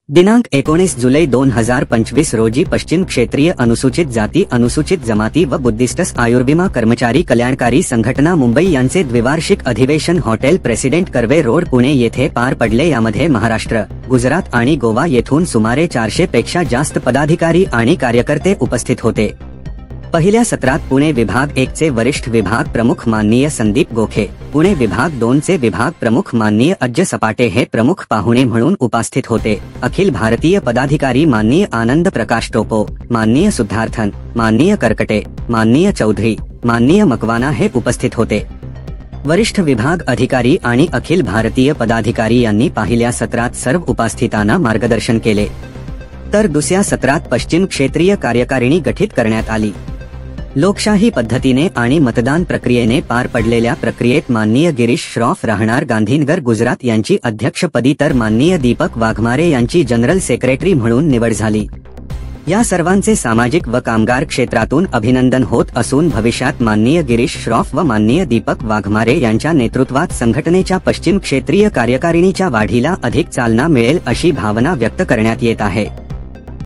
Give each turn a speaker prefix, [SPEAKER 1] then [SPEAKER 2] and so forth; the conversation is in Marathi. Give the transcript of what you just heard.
[SPEAKER 1] दिनांक 19 जुलै 2025 रोजी पश्चिम क्षेत्रीय अनुसूचित जाती, अनुसूचित जमाती व बुद्धिस्ट्स आयुर्विमा कर्मचारी कल्याणकारी संघटना मुंबई यांचे द्विवार्षिक अधिवेशन hotel president Karve road Pune येथे पार पडले। यामध्ये महाराष्ट्र, गुजरात आणि गोवा येथून सुमारे 400 पेक्षा जास्त पदाधिकारी आणि कार्यकर्ते उपस्थित होते। पहिल्या सत्रात पुणे विभाग 1 चे वरिष्ठ विभाग प्रमुख माननीय संदीप गोखे, पुणे विभाग 2 चे विभाग प्रमुख माननीय अज्ज सपाटे हे प्रमुख पाहुणे म्हणून उपस्थित होते। अखिल भारतीय पदाधिकारी माननीय आनंद प्रकाश टोपो, माननीय सुद्धार्थन, माननीय करकटे, माननीय चौधरी, माननीय मकवाना हे उपस्थित होते। वरिष्ठ विभाग अधिकारी आणि अखिल भारतीय पदाधिकारी यांनी पहिल्या सत्रात सर्व उपस्थितांना मार्गदर्शन केले, तर दुसऱ्या सत्रात पश्चिम क्षेत्रीय कार्यकारिणी गठीत करण्यात आली। लोकशाही पद्धतीने आणि मतदान प्रक्रियेने पार पडलेल्या प्रक्रियेत माननीय गिरीश श्रॉफ राहणार गांधीनगर गुजरात यांची अध्यक्षपदी तर माननीय दीपक वाघमारे यांची जनरल सेक्रेटरी म्हणून निवड झाली। या सर्वांचे सामाजिक व कामगार क्षेत्रातून अभिनंदन होत असून भविष्यात माननीय गिरीश श्रॉफ व माननीय दीपक वाघमारे यांच्या नेतृत्वात संघटनेच्या पश्चिम क्षेत्रीय कार्यकारिणीच्या वाढीला अधिक चालना मिळेल अशी भावना व्यक्त करण्यात येत आहे।